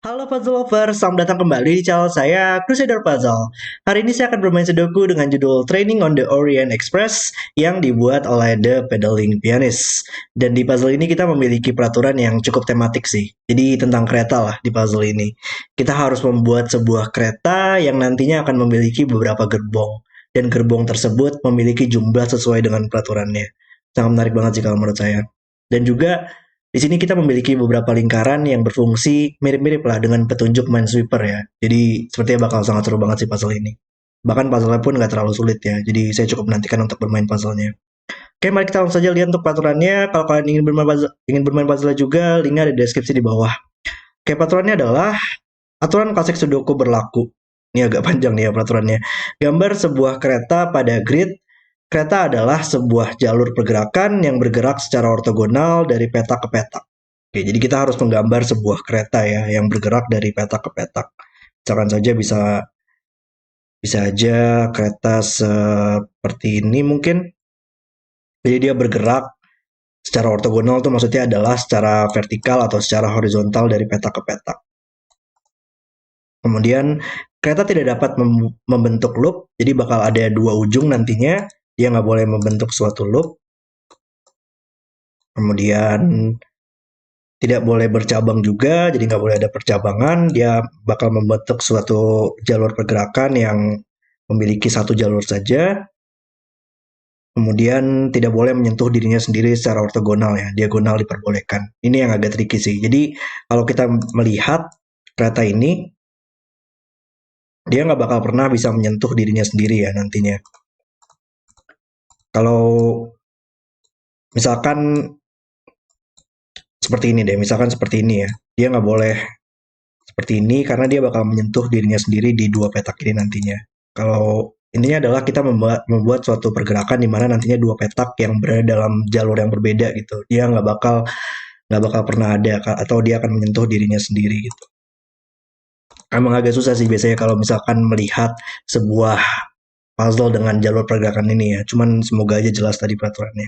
Halo puzzle lovers, selamat datang kembali di channel saya, Crusader Puzzle. Hari ini saya akan bermain Sudoku dengan judul Training on the Orient Express yang dibuat oleh The Pedaling Pianist. Dan di puzzle ini kita memiliki peraturan yang cukup tematik sih. Jadi tentang kereta lah di puzzle ini. Kita harus membuat sebuah kereta yang nantinya akan memiliki beberapa gerbong. Dan gerbong tersebut memiliki jumlah sesuai dengan peraturannya. Sangat menarik banget sih kalau menurut saya. Dan juga di sini kita memiliki beberapa lingkaran yang berfungsi mirip-mirip lah dengan petunjuk Minesweeper ya. Jadi sepertinya bakal sangat seru banget sih puzzle ini. Bahkan puzzle-nya pun nggak terlalu sulit ya. Jadi saya cukup menantikan untuk bermain puzzle-nya. Oke, mari kita langsung saja lihat untuk peraturannya. Kalau kalian ingin bermain puzzle juga, linknya ada di deskripsi di bawah. Oke, peraturannya adalah aturan klasik Sudoku berlaku. Ini agak panjang nih ya peraturannya. Gambar sebuah kereta pada grid. Kereta adalah sebuah jalur pergerakan yang bergerak secara ortogonal dari petak ke petak. Oke, jadi kita harus menggambar sebuah kereta ya yang bergerak dari petak ke petak. Misalkan saja bisa bisa aja kereta seperti ini mungkin. Jadi dia bergerak secara ortogonal itu maksudnya adalah secara vertikal atau secara horizontal dari petak ke petak. Kemudian kereta tidak dapat membentuk loop, jadi bakal ada dua ujung nantinya. Dia nggak boleh membentuk suatu loop. Kemudian tidak boleh bercabang juga, jadi nggak boleh ada percabangan. Dia bakal membentuk suatu jalur pergerakan yang memiliki satu jalur saja. Kemudian tidak boleh menyentuh dirinya sendiri secara ortogonal ya, diagonal diperbolehkan. Ini yang agak tricky sih. Jadi kalau kita melihat kereta ini, dia nggak bakal pernah bisa menyentuh dirinya sendiri ya nantinya. Kalau misalkan seperti ini deh, misalkan seperti ini ya, dia nggak boleh seperti ini karena dia bakal menyentuh dirinya sendiri di dua petak ini nantinya. Kalau intinya adalah kita membuat suatu pergerakan di mana nantinya dua petak yang berada dalam jalur yang berbeda gitu. Dia nggak bakal pernah ada atau dia akan menyentuh dirinya sendiri gitu. Emang agak susah sih biasanya kalau misalkan melihat sebuah puzzle dengan jalur pergerakan ini ya. Cuman semoga aja jelas tadi peraturannya.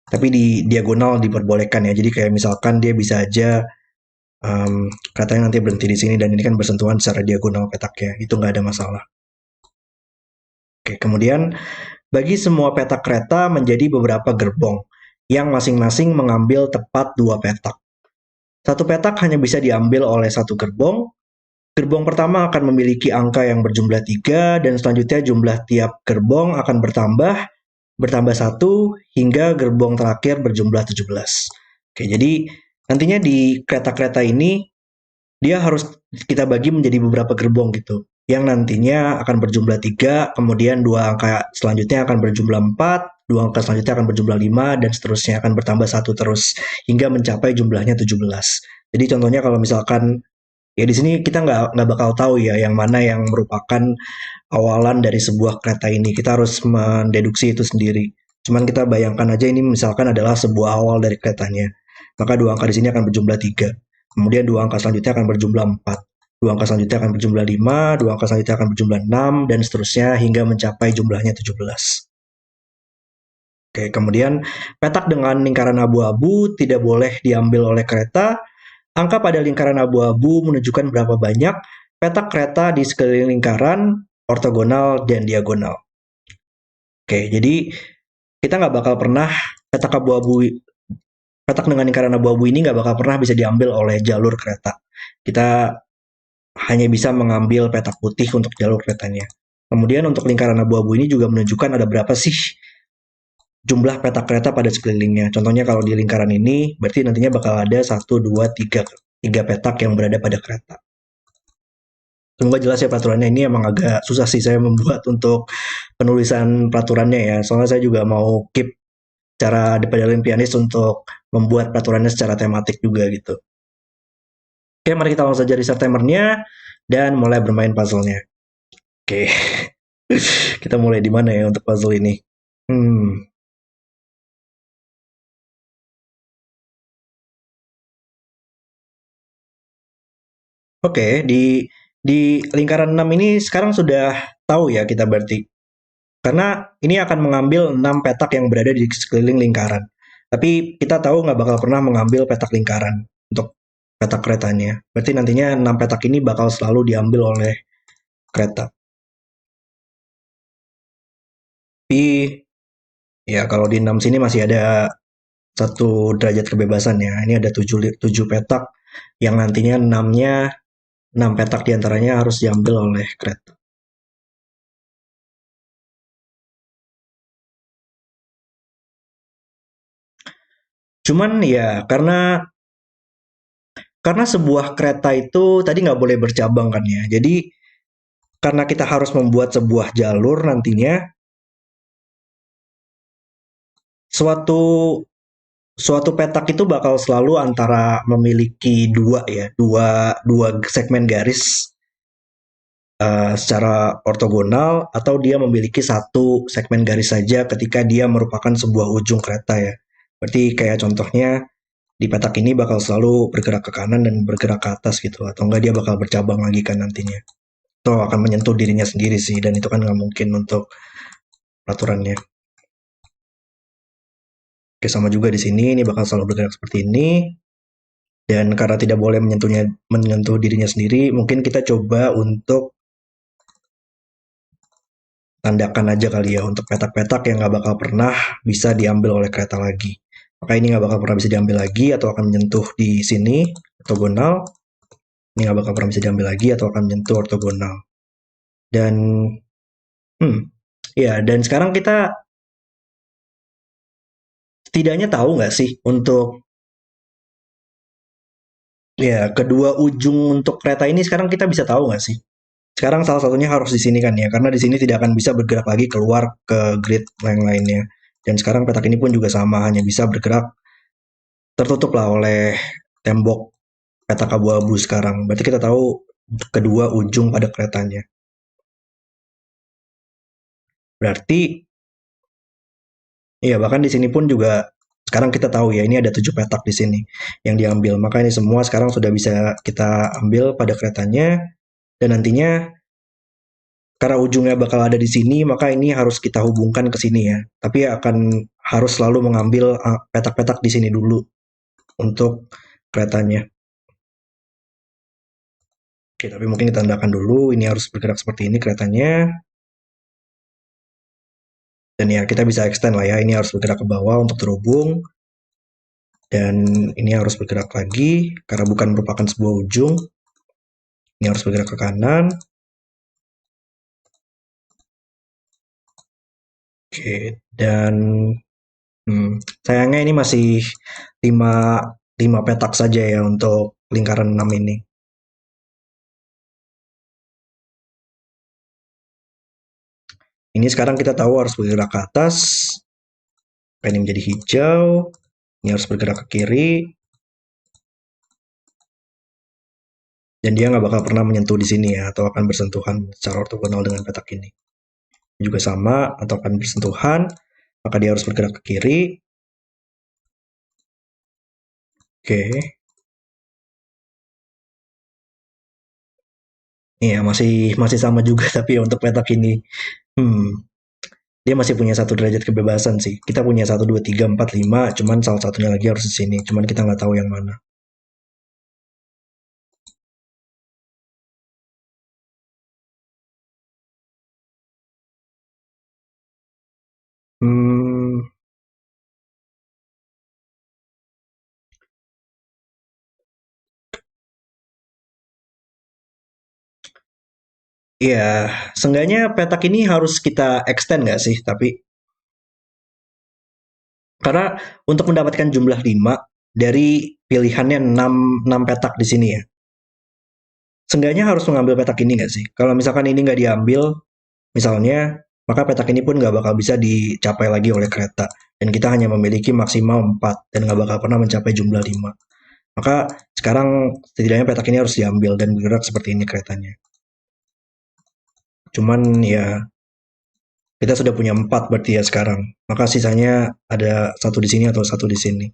Tapi di diagonal diperbolehkan ya. Jadi kayak misalkan dia bisa aja katanya nanti berhenti di sini dan ini kan bersentuhan secara diagonal petaknya. Itu nggak ada masalah. Oke, kemudian bagi semua petak kereta menjadi beberapa gerbong yang masing-masing mengambil tepat dua petak. Satu petak hanya bisa diambil oleh satu gerbong. Gerbong pertama akan memiliki angka yang berjumlah 3 dan selanjutnya jumlah tiap gerbong akan bertambah 1 hingga gerbong terakhir berjumlah 17. Oke, jadi nantinya di kereta-kereta ini dia harus kita bagi menjadi beberapa gerbong gitu. Yang nantinya akan berjumlah 3, kemudian dua angka selanjutnya akan berjumlah 4, dua angka selanjutnya akan berjumlah 5, dan seterusnya akan bertambah satu terus hingga mencapai jumlahnya 17. Jadi contohnya kalau misalkan ya di sini kita nggak bakal tahu ya yang mana yang merupakan awalan dari sebuah kereta ini. Kita harus mendeduksi itu sendiri. Cuman kita bayangkan aja ini misalkan adalah sebuah awal dari keretanya. Maka dua angka di sini akan berjumlah 3. Kemudian dua angka selanjutnya akan berjumlah 4. Dua angka selanjutnya akan berjumlah 5, dua angka selanjutnya akan berjumlah 6, dan seterusnya hingga mencapai jumlahnya 17. Oke, kemudian petak dengan lingkaran abu-abu tidak boleh diambil oleh kereta. Angka pada lingkaran abu-abu menunjukkan berapa banyak petak kereta di sekeliling lingkaran, ortogonal, dan diagonal. Oke, jadi kita nggak bakal pernah petak abu-abu petak dengan lingkaran abu-abu ini nggak bakal pernah bisa diambil oleh jalur kereta. Kita hanya bisa mengambil petak putih untuk jalur keretanya. Kemudian untuk lingkaran abu-abu ini juga menunjukkan ada berapa sih jumlah petak kereta pada sekelilingnya. Contohnya kalau di lingkaran ini, berarti nantinya bakal ada 1, 2, 3, 3 petak yang berada pada kereta. Semoga jelas ya peraturannya. Ini emang agak susah sih saya membuat untuk penulisan peraturannya ya. Soalnya saya juga mau keep cara The Pedaling Pianist untuk membuat peraturannya secara tematik juga gitu. Oke, mari kita langsung saja restart timernya dan mulai bermain puzzle-nya. Oke, kita mulai di mana ya untuk puzzle ini? Oke, di lingkaran 6 ini sekarang sudah tahu ya kita berarti. Karena ini akan mengambil 6 petak yang berada di sekeliling lingkaran. Tapi kita tahu nggak bakal pernah mengambil petak lingkaran. Untuk petak keretanya. Berarti nantinya 6 petak ini bakal selalu diambil oleh kereta. Tapi ya kalau di 6 sini masih ada satu derajat kebebasan ya. Ini ada 7 petak yang nantinya 6 petak diantaranya harus diambil oleh kereta. Cuman ya karena sebuah kereta itu tadi nggak boleh bercabang kan ya. Jadi karena kita harus membuat sebuah jalur nantinya suatu suatu petak itu bakal selalu antara memiliki dua segmen garis secara ortogonal atau dia memiliki satu segmen garis saja ketika dia merupakan sebuah ujung kereta ya. Berarti kayak contohnya di petak ini bakal selalu bergerak ke kanan dan bergerak ke atas gitu, atau enggak dia bakal bercabang lagi kan nantinya. Itu akan menyentuh dirinya sendiri sih, dan itu kan nggak mungkin untuk peraturannya. Oke, sama juga di sini, ini bakal selalu bergerak seperti ini. Dan karena tidak boleh menyentuh dirinya sendiri, mungkin kita coba untuk tandakan aja kali ya untuk petak-petak yang nggak bakal pernah bisa diambil oleh kereta lagi. Maka ini nggak bakal pernah bisa diambil lagi atau akan menyentuh di sini ortogonal. Ini nggak bakal pernah bisa diambil lagi atau akan menyentuh ortogonal. Dan ya, dan sekarang kita setidaknya tahu nggak sih untuk ya kedua ujung untuk kereta ini sekarang kita bisa tahu nggak sih? Sekarang salah satunya harus di sini kan ya, karena di sini tidak akan bisa bergerak lagi keluar ke grid yang lainnya. Dan sekarang petak ini pun juga sama, hanya bisa bergerak tertutup lah oleh tembok petak abu-abu sekarang. Berarti kita tahu kedua ujung pada keretanya. Berarti ya bahkan di sini pun juga sekarang kita tahu ya ini ada 7 petak di sini yang diambil. Maka ini semua sekarang sudah bisa kita ambil pada keretanya dan nantinya karena ujungnya bakal ada di sini, maka ini harus kita hubungkan ke sini ya. Tapi akan harus selalu mengambil petak-petak di sini dulu untuk keretanya. Oke, tapi mungkin kita tandahkan dulu, ini harus bergerak seperti ini keretanya. Dan ya, kita bisa extend lah ya, ini harus bergerak ke bawah untuk terhubung. Dan ini harus bergerak lagi, karena bukan merupakan sebuah ujung. Ini harus bergerak ke kanan. Oke, dan sayangnya ini masih 5, 5 petak saja ya untuk lingkaran 6 ini. Ini sekarang kita tahu harus bergerak ke atas. Ini menjadi hijau. Ini harus bergerak ke kiri. Dan dia nggak bakal pernah menyentuh di sini ya, atau akan bersentuhan secara ortogonal dengan petak ini. Juga sama, atau akan bersentuhan, maka dia harus bergerak ke kiri. Oke. Iya, masih sama juga tapi untuk petak ini. Dia masih punya satu derajat kebebasan sih. Kita punya 1, 2, 3, 4, 5, cuman salah satunya lagi harus di sini. Cuman kita nggak tahu yang mana. Hmm, iya, seenggaknya petak ini harus kita extend nggak sih? Tapi karena untuk mendapatkan jumlah 5 dari pilihannya 6 petak di sini ya. Seenggaknya harus mengambil petak ini nggak sih? Kalau misalkan ini nggak diambil, misalnya, maka petak ini pun nggak bakal bisa dicapai lagi oleh kereta. Dan kita hanya memiliki maksimal 4 dan nggak bakal pernah mencapai jumlah 5. Maka sekarang setidaknya petak ini harus diambil dan bergerak seperti ini keretanya. Cuman ya kita sudah punya 4 berarti ya sekarang. Maka sisanya ada satu di sini atau satu di sini.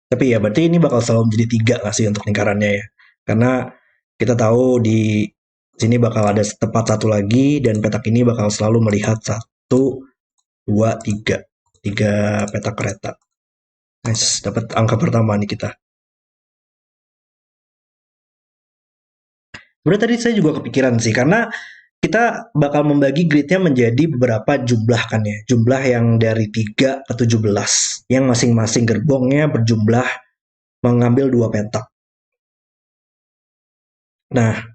Tapi ya berarti ini bakal selalu menjadi 3 nggak sih untuk lingkarannya ya. Karena kita tahu di sini bakal ada tepat satu lagi dan petak ini bakal selalu melihat 1, 2, 3. 3 petak kereta. Nice, dapat angka pertama nih kita. Sebenarnya tadi saya juga kepikiran sih, karena kita bakal membagi gridnya menjadi beberapa jumlah kan ya. Jumlah yang dari 3 ke 17. Yang masing-masing gerbongnya berjumlah mengambil 2 petak. Nah,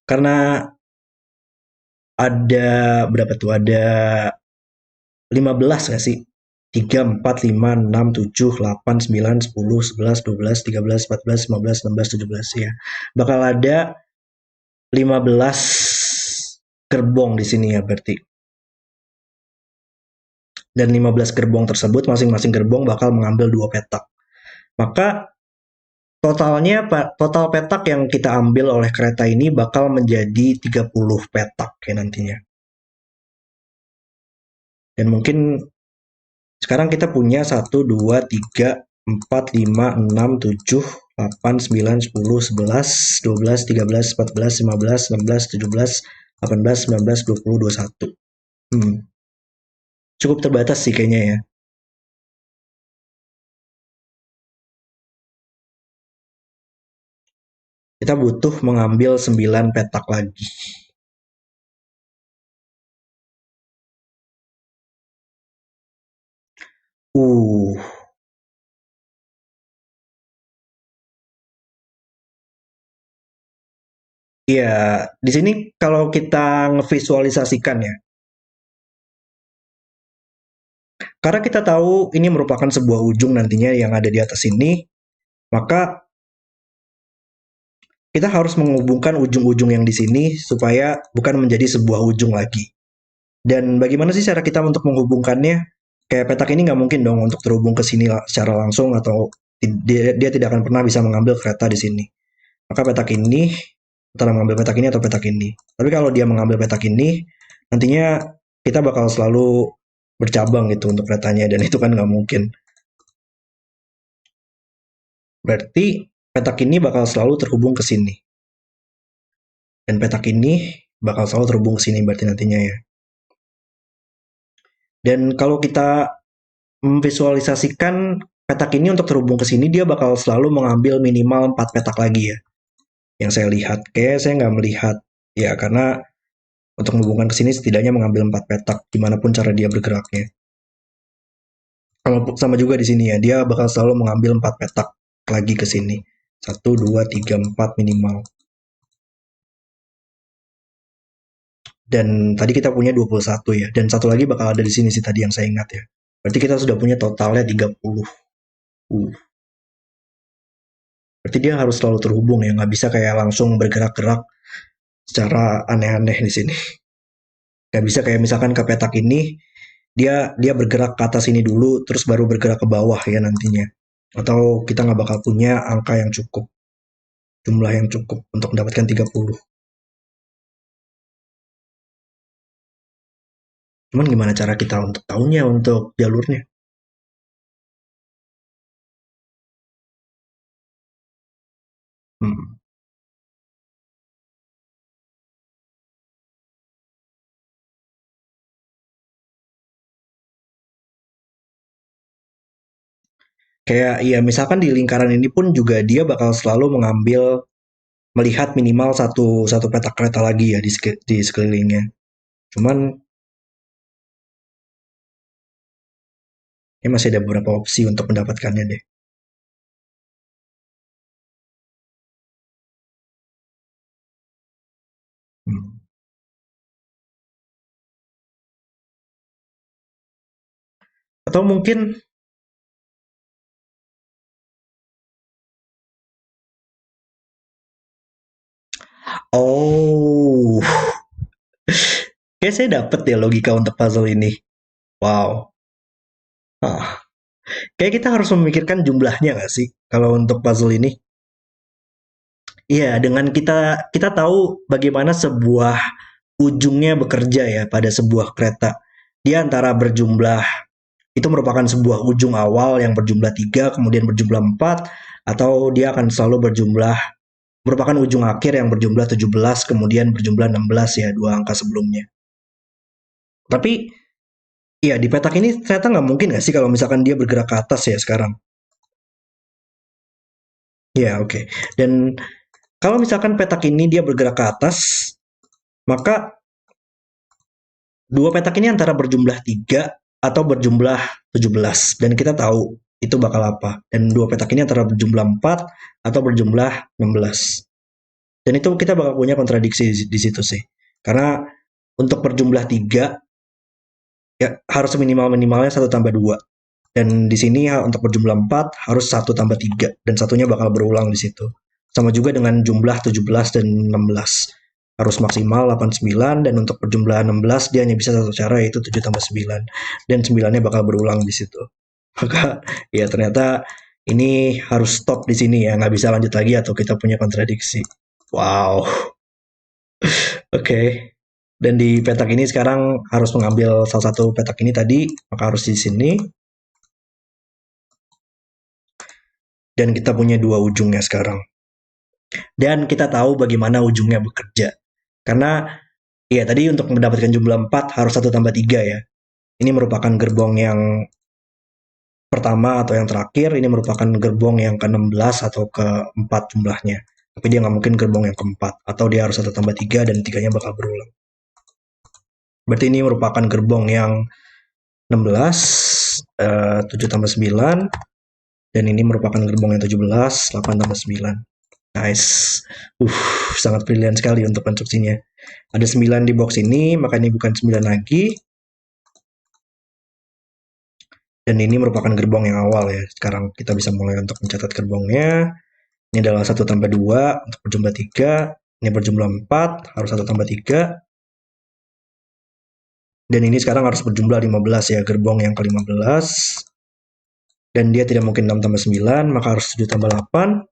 karena ada berapa tuh? Ada 15 nggak sih? 3, 4, 5, 6, 7, 8, 9, 10, 11, 12, 13, 14, 15, 16, 17 ya. Bakal ada 15 gerbong di sini ya berarti. Dan 15 gerbong tersebut masing-masing gerbong bakal mengambil 2 petak. Maka total petak yang kita ambil oleh kereta ini bakal menjadi 30 petak ya nantinya. Dan mungkin sekarang kita punya 1, 2, 3, 4, 5, 6, 7, 8, 9, 10, 11, 12, 13, 14, 15, 16, 17, 18, 19, 20, 21. Cukup terbatas sih kayaknya ya. Kita butuh mengambil 9 petak lagi. Uh, Iya, di sini kalau kita ngevisualisasikan ya, karena kita tahu ini merupakan sebuah ujung nantinya yang ada di atas ini, maka kita harus menghubungkan ujung-ujung yang di sini supaya bukan menjadi sebuah ujung lagi. Dan bagaimana sih cara kita untuk menghubungkannya? Kayak petak ini nggak mungkin dong untuk terhubung ke sini secara langsung atau dia tidak akan pernah bisa mengambil kereta di sini. Maka petak ini antara mengambil petak ini atau petak ini. Tapi kalau dia mengambil petak ini, nantinya kita bakal selalu bercabang gitu untuk keretanya dan itu kan nggak mungkin. Berarti petak ini bakal selalu terhubung ke sini. Dan petak ini bakal selalu terhubung ke sini berarti nantinya ya. Dan kalau kita memvisualisasikan petak ini untuk terhubung ke sini, dia bakal selalu mengambil minimal 4 petak lagi ya. Yang saya lihat, kayak saya nggak melihat ya karena untuk menghubungkan ke sini setidaknya mengambil 4 petak gimana pun cara dia bergeraknya. Kalau sama juga di sini ya, dia bakal selalu mengambil 4 petak lagi ke sini. 1, 2, 3, 4 minimal. Dan tadi kita punya 21 ya. Dan satu lagi bakal ada di sini sih tadi yang saya ingat ya. Berarti kita sudah punya totalnya 30. Uh. Berarti dia harus selalu terhubung ya, nggak bisa kayak langsung bergerak-gerak secara aneh-aneh di sini. Nggak bisa kayak misalkan ke petak ini, dia dia bergerak ke atas ini dulu, terus baru bergerak ke bawah ya nantinya. Atau kita nggak bakal punya angka yang cukup, jumlah yang cukup untuk mendapatkan 30. Cuman gimana cara kita untuk tahunya untuk jalurnya? Hmm. Kayak iya misalkan di lingkaran ini pun juga dia bakal selalu melihat minimal satu satu petak kereta lagi ya di sekelilingnya. Cuman ini masih ada beberapa opsi untuk mendapatkannya deh. Hmm. Atau mungkin oh, kayak saya dapet ya logika untuk puzzle ini. Wow. Ah, kayak kita harus memikirkan jumlahnya nggak sih kalau untuk puzzle ini? Iya, dengan kita tahu bagaimana sebuah ujungnya bekerja ya pada sebuah kereta. Dia antara berjumlah itu merupakan sebuah ujung awal yang berjumlah 3, kemudian berjumlah 4, atau dia akan selalu berjumlah merupakan ujung akhir yang berjumlah 17, kemudian berjumlah 16 ya, dua angka sebelumnya. Tapi iya di petak ini ternyata nggak mungkin nggak sih kalau misalkan dia bergerak ke atas ya sekarang. Ya, oke. Dan kalau misalkan petak ini dia bergerak ke atas, maka dua petak ini antara berjumlah 3 atau berjumlah 17. Dan kita tahu itu bakal apa. Dan dua petak ini antara berjumlah 4 atau berjumlah 16. Dan itu kita bakal punya kontradiksi di situ sih. Karena untuk berjumlah 3 ya harus minimalnya satu tambah 2. Dan di sini untuk berjumlah 4 harus satu tambah 3 dan satunya bakal berulang di situ. Sama juga dengan jumlah 17 dan 16. Harus maksimal 89 dan untuk berjumlah 16 dia hanya bisa satu cara yaitu 7 tambah 9 dan 9-nya bakal berulang di situ. Maka ya ternyata ini harus stop di sini ya, nggak bisa lanjut lagi atau kita punya kontradiksi. Wow, oke. Okay. Dan di petak ini sekarang harus mengambil salah satu petak ini tadi, maka harus di sini. Dan kita punya dua ujungnya sekarang. Dan kita tahu bagaimana ujungnya bekerja. Karena ya tadi untuk mendapatkan jumlah 4 harus satu tambah 3 ya. Ini merupakan gerbong yang pertama atau yang terakhir. Ini merupakan gerbong yang ke-16 atau ke-4 jumlahnya. Tapi dia nggak mungkin gerbong yang keempat. Atau dia harus satu tambah 3 dan 3-nya bakal berulang. Berarti ini merupakan gerbong yang 16, 7 tambah 9, dan ini merupakan gerbong yang 17, 8 tambah 9. Nice. Sangat brilian sekali untuk konstruksinya. Ada 9 di box ini, maka ini bukan 9 lagi. Dan ini merupakan gerbong yang awal ya. Sekarang kita bisa mulai untuk mencatat gerbongnya. Ini adalah 1 tambah 2 untuk berjumlah 3. Ini berjumlah 4, harus 1 tambah 3. Dan ini sekarang harus berjumlah 15 ya, gerbong yang ke-15. Dan dia tidak mungkin 6 tambah 9, maka harus 7 tambah 8.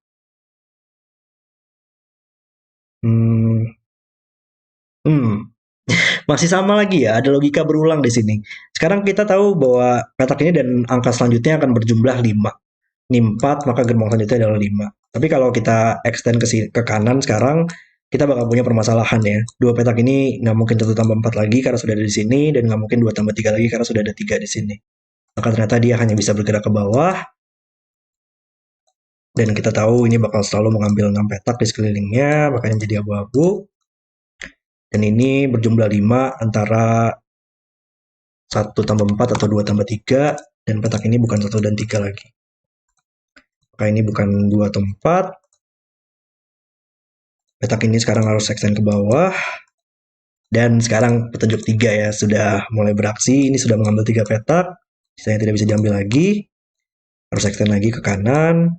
Hmm, hmm, masih sama lagi ya, ada logika berulang di sini. Sekarang kita tahu bahwa petak ini dan angka selanjutnya akan berjumlah 5. Ini 4, maka gerbong selanjutnya adalah 5. Tapi kalau kita extend ke kanan sekarang, kita bakal punya permasalahan ya. Dua petak ini nggak mungkin 1 tambah 4 lagi karena sudah ada di sini, dan nggak mungkin 2 tambah 3 lagi karena sudah ada 3 di sini. Maka ternyata dia hanya bisa bergerak ke bawah, dan kita tahu ini bakal selalu mengambil 6 petak di sekelilingnya, makanya menjadi abu-abu. Dan ini berjumlah 5 antara 1 tambah 4 atau 2 tambah 3, dan petak ini bukan 1 dan 3 lagi. Maka ini bukan 2 atau 4. Petak ini sekarang harus extend ke bawah. Dan sekarang petunjuk 3 ya, sudah mulai beraksi. Ini sudah mengambil 3 petak. Sisanya tidak bisa diambil lagi. Harus extend lagi ke kanan.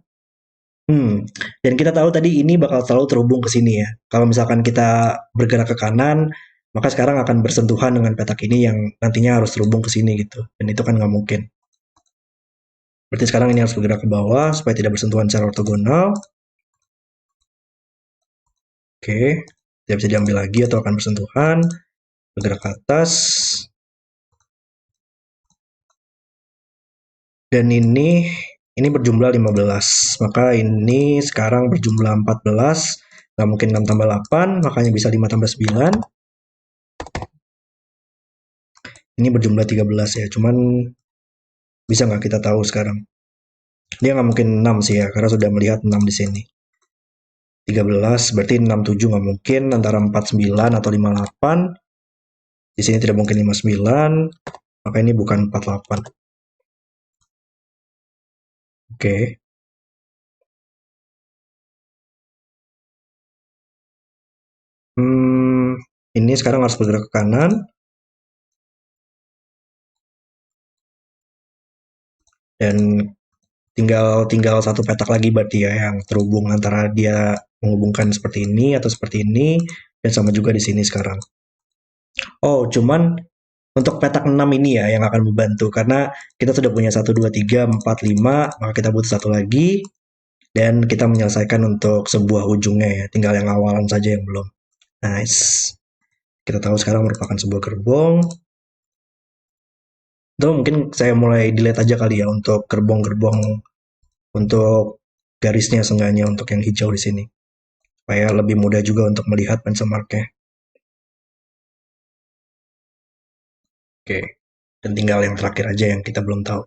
Dan kita tahu tadi ini bakal selalu terhubung ke sini ya. Kalau misalkan kita bergerak ke kanan, maka sekarang akan bersentuhan dengan petak ini yang nantinya harus terhubung ke sini gitu. Dan itu kan nggak mungkin. Berarti sekarang ini harus bergerak ke bawah supaya tidak bersentuhan secara ortogonal. Oke, tidak bisa diambil lagi atau akan bersentuhan. Bergerak ke atas. Dan ini berjumlah 15. Maka ini sekarang berjumlah 14. Nggak mungkin 6 tambah 8, makanya bisa 5 tambah 9. Ini berjumlah 13 ya, cuman bisa nggak kita tahu sekarang. Dia nggak mungkin 6 sih ya, karena sudah melihat 6 di sini. 13 berarti 67 nggak mungkin, antara 49 atau 58. Di sini tidak mungkin 59, maka ini bukan 48. Oke. Ini sekarang harus bergerak ke kanan. Dan tinggal satu petak lagi berarti ya yang terhubung antara dia menghubungkan seperti ini atau seperti ini, dan sama juga di sini sekarang. Oh, cuman untuk petak 6 ini ya yang akan membantu karena kita sudah punya 1 2 3 4 5, maka kita butuh satu lagi dan kita menyelesaikan untuk sebuah ujungnya ya, tinggal yang awalan saja yang belum. Nice. Kita tahu sekarang merupakan sebuah gerbong. Itu mungkin saya mulai delete aja kali ya untuk gerbong-gerbong, untuk garisnya seenggaknya untuk yang hijau di sini. Supaya lebih mudah juga untuk melihat benchmarknya. Oke, dan tinggal yang terakhir aja yang kita belum tahu.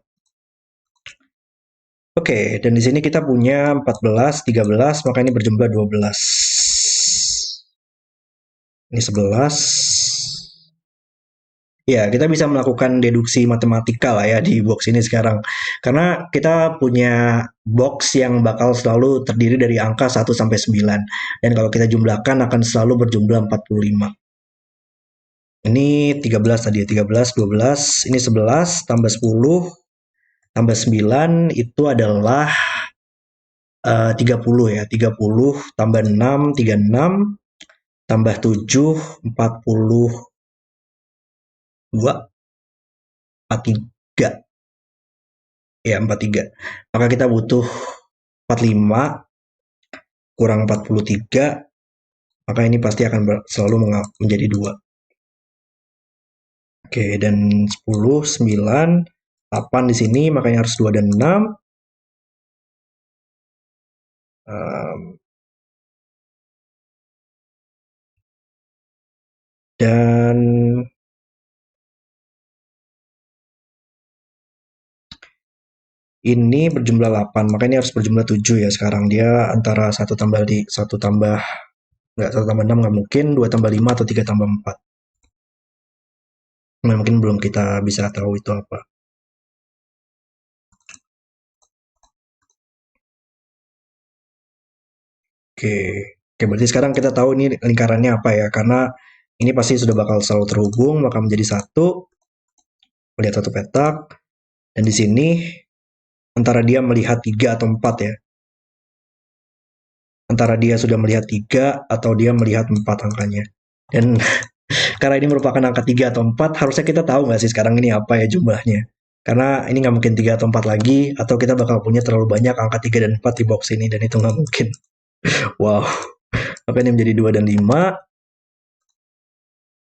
Oke, dan di sini kita punya 14, 13, maka ini berjumlah 12. Ini 11. Ya, kita bisa melakukan deduksi matematika lah ya di box ini sekarang. Karena kita punya box yang bakal selalu terdiri dari angka 1 sampai 9. Dan kalau kita jumlahkan akan selalu berjumlah 45. Ini 13 tadi ya, 13, 12, ini 11 tambah 10 tambah 9 itu adalah 30 ya. 30 tambah 6, 36 tambah 7, 42, 43. Ya, 43. Maka kita butuh 45 kurang 43, maka ini pasti akan selalu menjadi 2. Oke, dan 10, 9, 8 di sini, makanya harus 2 dan 6. Dan ini berjumlah 8, maka ini harus berjumlah 7 ya sekarang. Dia antara 1 tambah 6 nggak mungkin, 2 tambah 5 atau 3 tambah 4. Nah, mungkin belum kita bisa tahu itu apa. Oke, oke, berarti sekarang kita tahu ini lingkarannya apa ya, karena ini pasti sudah bakal selalu terhubung, maka menjadi satu, melihat satu petak, dan di sini antara dia melihat 3 atau 4 ya, antara dia sudah melihat 3 atau dia melihat 4 angkanya. Dan karena ini merupakan angka 3 atau 4, harusnya kita tahu nggak sih sekarang ini apa ya jumlahnya. Karena ini nggak mungkin 3 atau 4 lagi, atau kita bakal punya terlalu banyak angka 3 dan 4 di box ini, dan itu nggak mungkin. Wow, maka ini menjadi 2 dan 5.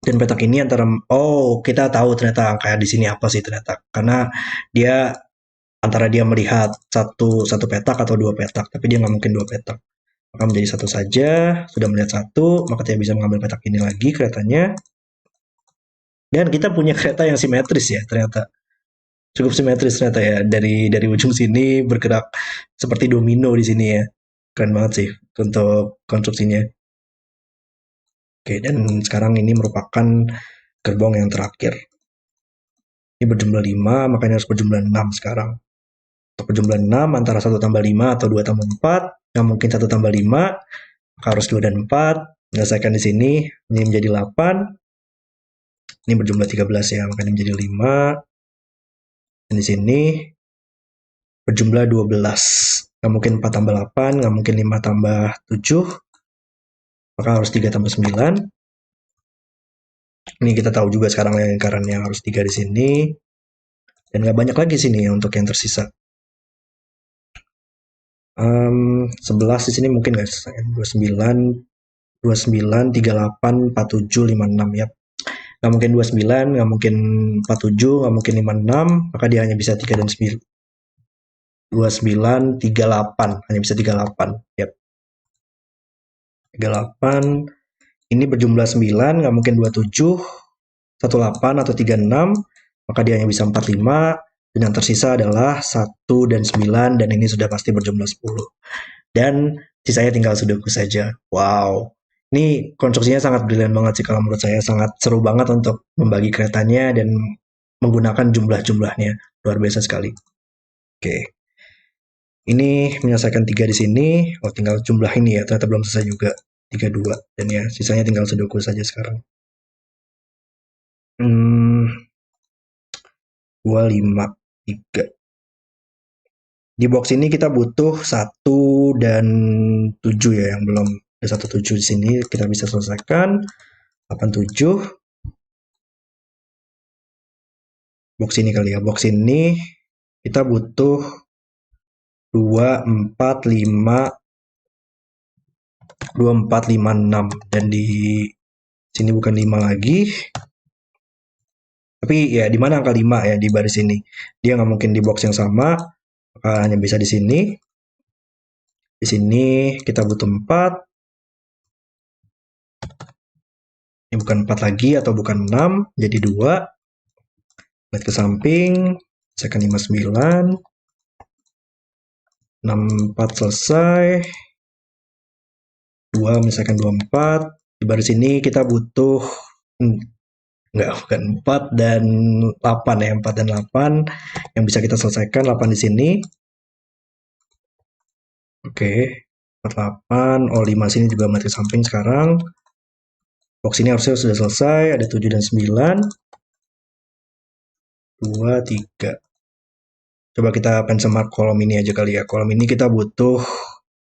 Dan petak ini antara, oh kita tahu ternyata angka di sini apa sih ternyata. Karena dia antara dia melihat satu petak atau 2 petak, tapi dia nggak mungkin 2 petak. Maka menjadi 1 saja, sudah melihat 1, maka tidak bisa mengambil petak ini lagi keretanya. Dan kita punya kereta yang simetris ya ternyata. Cukup simetris ternyata ya, dari ujung sini bergerak seperti domino di sini ya. Keren banget sih untuk konstruksinya. Oke, dan sekarang ini merupakan gerbong yang terakhir. Ini berjumlah 5, makanya harus berjumlah 6 sekarang. Untuk berjumlah 6 antara 1 tambah 5 atau 2 tambah 4, nggak mungkin 1 tambah 5, maka harus 2 dan 4. Menyelesaikan di sini, ini menjadi 8. Ini berjumlah 13 ya, makanya menjadi 5. Dan di sini berjumlah 12. Nggak mungkin 4 tambah 8, nggak mungkin 5 tambah 7, maka harus 3 tambah 9. Ini kita tahu juga sekarang yang lingkarannya harus 3 di sini. Dan nggak banyak lagi sini ya untuk yang tersisa. 11 di sini mungkin nggak selesai. 29, 29, 38, 47, 56 ya. Nggak mungkin 29, nggak mungkin 47, nggak mungkin 56, maka dia hanya bisa 3 dan 9. 29, 38, hanya bisa 38. Yap. 38, ini berjumlah 9, nggak mungkin 27, 18 atau 36, maka dia hanya bisa 45, dan yang tersisa adalah 1 dan 9, dan ini sudah pasti berjumlah 10. Dan sisanya tinggal sudoku saja. Wow. Ini konstruksinya sangat brilian banget sih kalau menurut saya. Sangat seru banget untuk membagi keretanya dan menggunakan jumlah-jumlahnya. Luar biasa sekali. Oke. Ini menyelesaikan 3 di sini. Oh, tinggal jumlah ini ya. Ternyata belum selesai juga. 32. Dan ya, sisanya tinggal sudoku saja sekarang. 2, 5, 3. Di box ini kita butuh 1 dan 7 ya, yang belum ada 1, 7 di sini kita bisa selesaikan. 8, 7. Box ini kali ya. Box ini kita butuh 2, 4, 5, 2, 4, 5, 6. Dan di sini bukan 5 lagi. Tapi ya di mana angka 5 ya di baris ini? Dia nggak mungkin di box yang sama. Maka hanya bisa di sini. Di sini kita butuh 4. Ini bukan 4 lagi atau bukan 6. Jadi 2. Lihat ke samping. Misalkan 59. 64 selesai. 2 menyelesaikan 24. Di baris ini kita butuh bukan 4 dan 8 ya, 4 dan 8 yang bisa kita selesaikan. 8 di sini. Oke, 48. Oh, 5 sini juga mati samping sekarang. Box ini harusnya sudah selesai, ada 7 dan 9. 2, 3. Coba kita benchmark kolom ini aja kali ya. Kolom ini kita butuh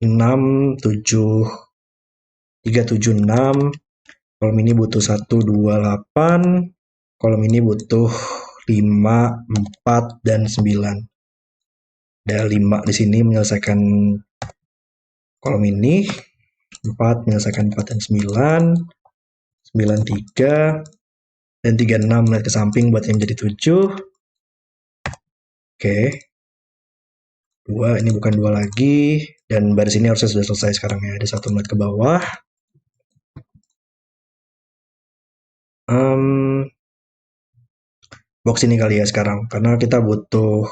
6, 7, 3, 7, 6. Kolom ini butuh 1, 2, 8. Kolom ini butuh 5, 4, dan 9. Ada 5 di sini menyelesaikan kolom ini. 4 menyelesaikan 4 dan 9. 9, 3. Dan 3, 6 melihat ke samping buat yang jadi 7. Oke. 2, ini bukan 2 lagi. Dan baris ini harusnya sudah selesai sekarang ya. Ada 1 melihat ke bawah. Box ini kali ya sekarang. Karena kita butuh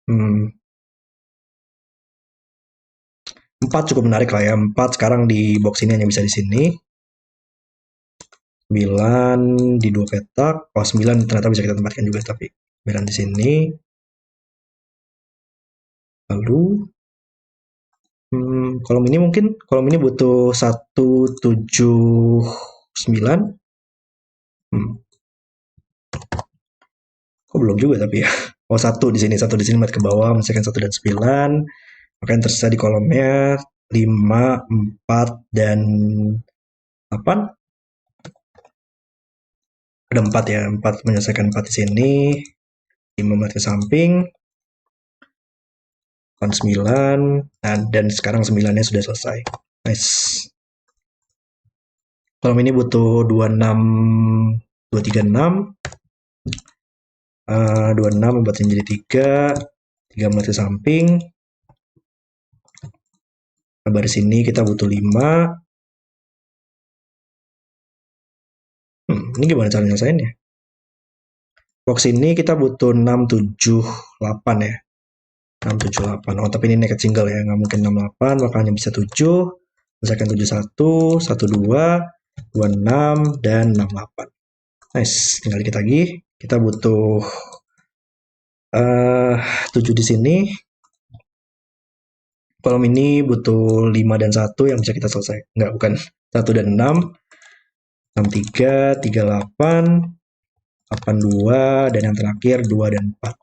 4 cukup menarik lah ya. 4 sekarang di box ini hanya bisa di sini. 9 di 2 petak. Oh, 9 ternyata bisa kita tempatkan juga, tapi 9 di sini. Lalu kolom ini mungkin kolom ini butuh 1, 7, 9. Kok belum juga tapi ya. Oh, 1 di sini lihat ke bawah, misalkan 1 dan 9. Maka yang tersisa di kolomnya 5, 4, dan 8. Ada 4 ya, 4 menyelesaikan 4 di sini. 5 melihat ke samping. 8, 9. Nah, dan sekarang 9-nya sudah selesai. Nice. Kolom ini butuh 26, 236. 26 membuat yang jadi 3. 3 melihat ke samping. Nah, baris ini kita butuh 5. Ini gimana cara nyelesainnya? Box ini kita butuh 6, 7, 8 ya. 6, 7, 8. Oh, tapi ini naked single ya. Nggak mungkin 6, 8. Makanya bisa 7. Misalkan 7, 1, 1, 2, 2, 6, dan 6, 8. Nice. Tinggal dikit lagi. Kita butuh 7 di sini. Kolom ini butuh 5 dan 1 yang bisa kita selesai. Enggak, bukan. 1 dan 6. 6, 3, 3, 8. 8, 2. Dan yang terakhir 2 dan 4.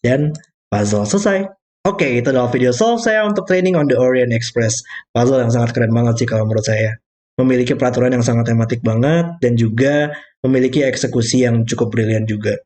Dan puzzle selesai. Oke, itu adalah video solve saya untuk training on the Orient Express. Puzzle yang sangat keren banget sih kalau menurut saya. Memiliki peraturan yang sangat tematik banget dan juga memiliki eksekusi yang cukup brilian juga.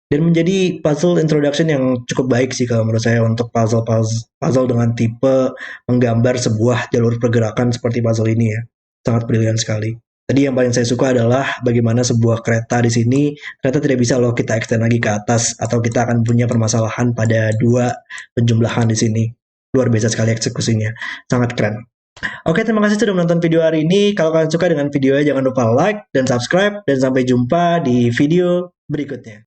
Dan menjadi puzzle introduction yang cukup baik sih kalau menurut saya untuk puzzle dengan tipe menggambar sebuah jalur pergerakan seperti puzzle ini ya. Sangat brilian sekali. Tadi yang paling saya suka adalah bagaimana sebuah kereta di sini ternyata tidak bisa loh kita extend lagi ke atas atau kita akan punya permasalahan pada 2 penjumlahan di sini. Luar biasa sekali eksekusinya. Sangat keren. Oke, terima kasih sudah menonton video hari ini. Kalau kalian suka dengan videonya jangan lupa like dan subscribe dan sampai jumpa di video berikutnya.